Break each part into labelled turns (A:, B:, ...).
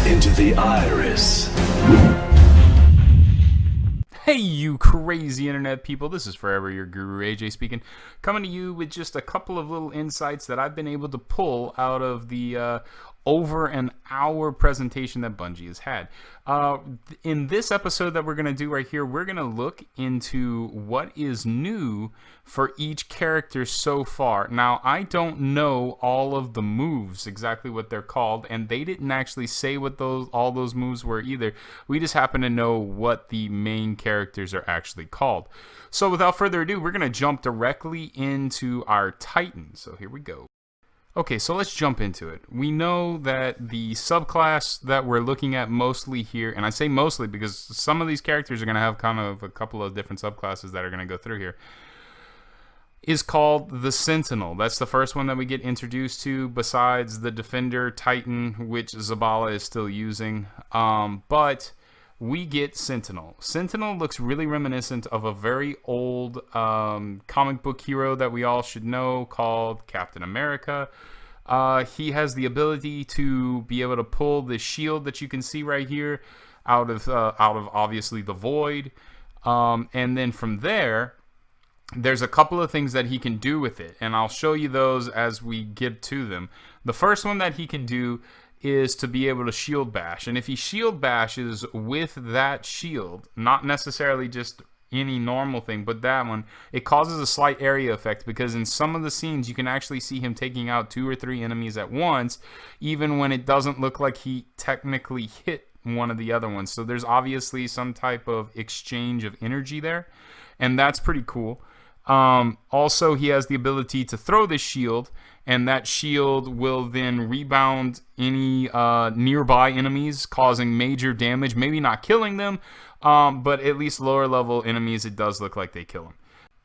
A: into the iris.
B: Hey, you crazy internet people, this is Forever Your Guru AJ speaking, coming to you with just a couple of little insights that I've been able to pull out of the over an hour presentation that Bungie has had. In this episode that we're going to do right here, we're going to look into what is new for each character so far. Now, I don't know all of the moves, exactly what they're called, and they didn't actually say what all those moves were either. We just happen to know what the main characters are actually called. So without further ado, we're going to jump directly into our Titan. So here we go. Okay, so let's jump into it. We know that the subclass that we're looking at mostly here, and I say mostly because some of these characters are going to have kind of a couple of different subclasses that are going to go through here, is called the Sentinel. That's the first one that we get introduced to, besides the Defender Titan, which Zavala is still using. But we get Sentinel. Sentinel looks really reminiscent of a very old comic book hero that we all should know called Captain America. He has the ability to be able to pull the shield that you can see right here out of obviously the void. And then from there, there's a couple of things that he can do with it, and I'll show you those as we get to them. The first one that he can do is to be able to shield bash, and if he shield bashes with that shield, not necessarily just any normal thing, but that one, it causes a slight area effect, because in some of the scenes you can actually see him taking out 2 or 3 enemies at once, even when it doesn't look like he technically hit one of the other ones. So there's obviously some type of exchange of energy there, and that's pretty cool. Also, he has the ability to throw this shield, and that shield will then rebound any nearby enemies, causing major damage. Maybe not killing them, but at least lower level enemies, it does look like they kill them.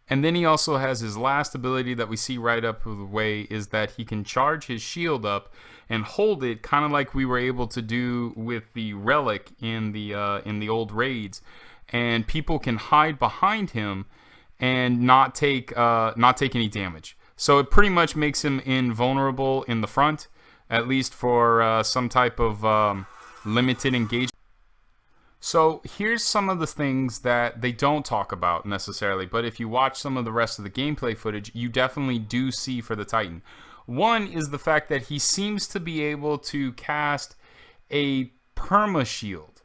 B: And then he also has his last ability that we see right up the way, is that he can charge his shield up and hold it, kind of like we were able to do with the relic in the old raids, and people can hide behind him and not take any damage. So it pretty much makes him invulnerable in the front, at least for some type of limited engagement. So here's some of the things that they don't talk about necessarily, but if you watch some of the rest of the gameplay footage, you definitely do see for the Titan. One is the fact that he seems to be able to cast a perma shield.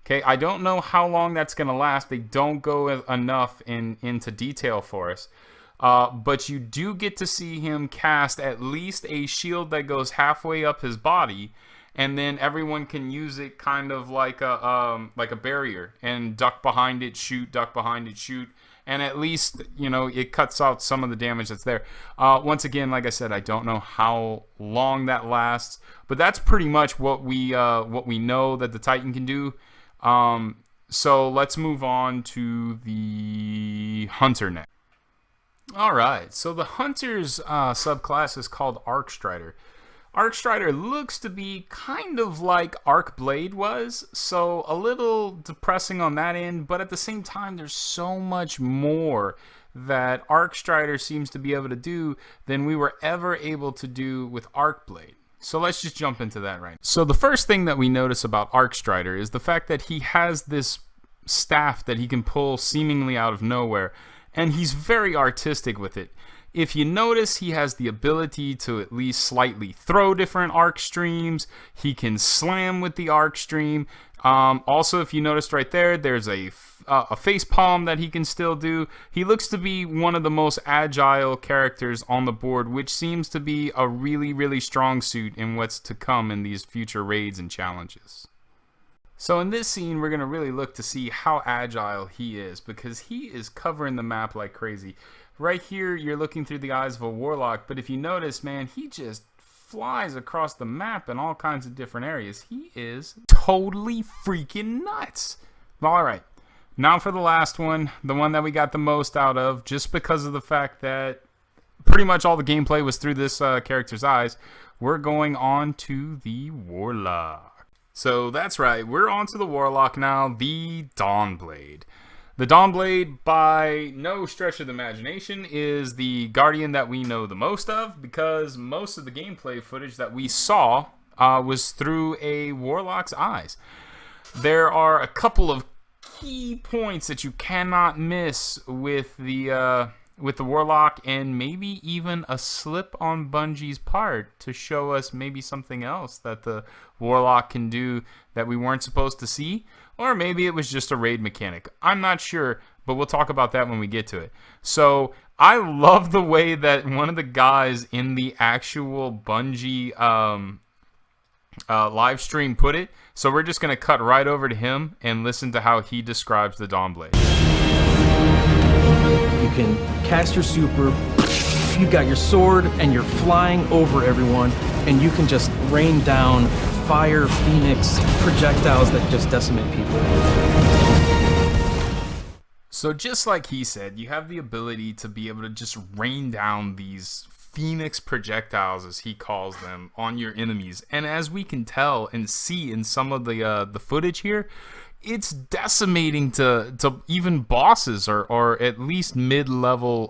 B: Okay, I don't know how long that's going to last. They don't go enough into detail for us. But you do get to see him cast at least a shield that goes halfway up his body, and then everyone can use it kind of like a barrier and duck behind it, shoot, duck behind it, shoot, and at least, you know, it cuts out some of the damage that's there. Once again, like I said, I don't know how long that lasts, but that's pretty much what we know that the Titan can do. So let's move on to the Hunter next. Alright, so the Hunter's subclass is called Arcstrider. Arcstrider looks to be kind of like Arcblade was, so a little depressing on that end, but at the same time there's so much more that Arcstrider seems to be able to do than we were ever able to do with Arcblade. So let's just jump into that right now. So the first thing that we notice about Arcstrider is the fact that he has this staff that he can pull seemingly out of nowhere, and he's very artistic with it. If you notice, he has the ability to at least slightly throw different arc streams. He can slam with the arc stream. Also, if you noticed right there, there's a face palm that he can still do. He looks to be one of the most agile characters on the board, which seems to be a really, really strong suit in what's to come in these future raids and challenges. So in this scene, we're going to really look to see how agile he is, because he is covering the map like crazy. Right here, you're looking through the eyes of a Warlock, but if you notice, man, he just flies across the map in all kinds of different areas. He is totally freaking nuts. Alright, now for the last one, the one that we got the most out of, just because of the fact that pretty much all the gameplay was through this character's eyes, we're going on to the Warlock. So that's right, we're on to the Warlock now, the Dawnblade. The Dawnblade, by no stretch of the imagination, is the Guardian that we know the most of, because most of the gameplay footage that we saw was through a Warlock's eyes. There are a couple of key points that you cannot miss with the Warlock, and maybe even a slip on Bungie's part to show us maybe something else that the Warlock can do that we weren't supposed to see, or maybe it was just a raid mechanic. I'm not sure, but we'll talk about that when we get to it. So I love the way that one of the guys in the actual Bungie live stream put it. So we're just going to cut right over to him and listen to how he describes the Dawnblade.
C: You can cast your super, you got your sword, and you're flying over everyone, and you can just rain down fire phoenix projectiles that just decimate people.
B: So just like he said, you have the ability to be able to just rain down these phoenix projectiles, as he calls them, on your enemies. And as we can tell and see in some of the footage here, it's decimating to even bosses or at least mid-level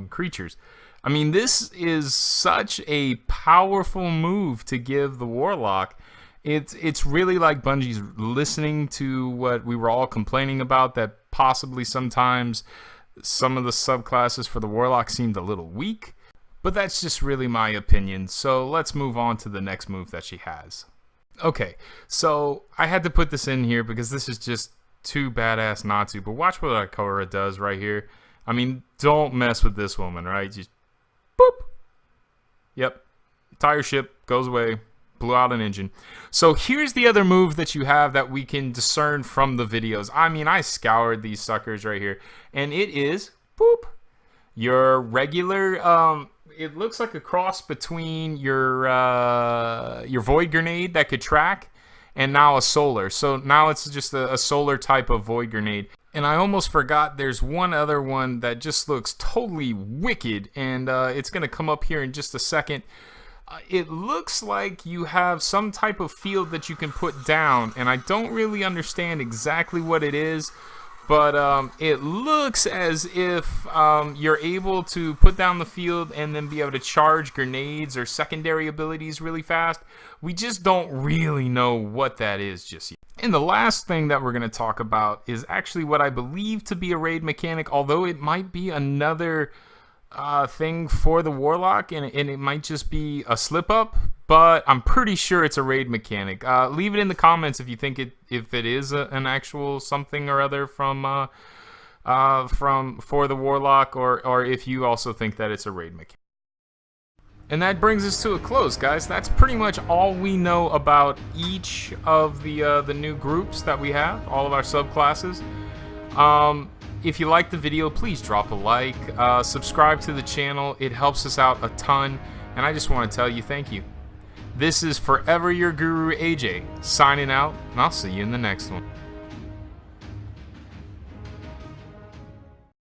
B: creatures. I mean, this is such a powerful move to give the Warlock. It's really like Bungie's listening to what we were all complaining about, that possibly sometimes some of the subclasses for the Warlock seemed a little weak. But that's just really my opinion. So let's move on to the next move that she has. Okay, so I had to put this in here because this is just too badass not to. But watch what Ikora does right here. I mean, don't mess with this woman, right? Just boop. Yep. Entire ship goes away. Blew out an engine. So here's the other move that you have that we can discern from the videos. I mean, I scoured these suckers right here, and it is boop. Your regular it looks like a cross between your void grenade that could track and now a solar. So now it's just a solar type of void grenade. And I almost forgot there's one other one that just looks totally wicked, and it's going to come up here in just a second. It looks like you have some type of field that you can put down, and I don't really understand exactly what it is, but it looks as if you're able to put down the field and then be able to charge grenades or secondary abilities really fast. We just don't really know what that is just yet. And the last thing that we're going to talk about is actually what I believe to be a raid mechanic, although it might be another thing for the Warlock, and it might just be a slip up, but I'm pretty sure it's a raid mechanic. Leave it in the comments if you think if it is an actual something or other for the Warlock, or if you also think that it's a raid mechanic. And that brings us to a close, guys. That's pretty much all we know about each of the new groups that we have, all of our subclasses. If you liked the video, please drop a like, subscribe to the channel. It helps us out a ton, and I just want to tell you thank you. This is Forever Your Guru AJ, signing out, and I'll see you in the next one.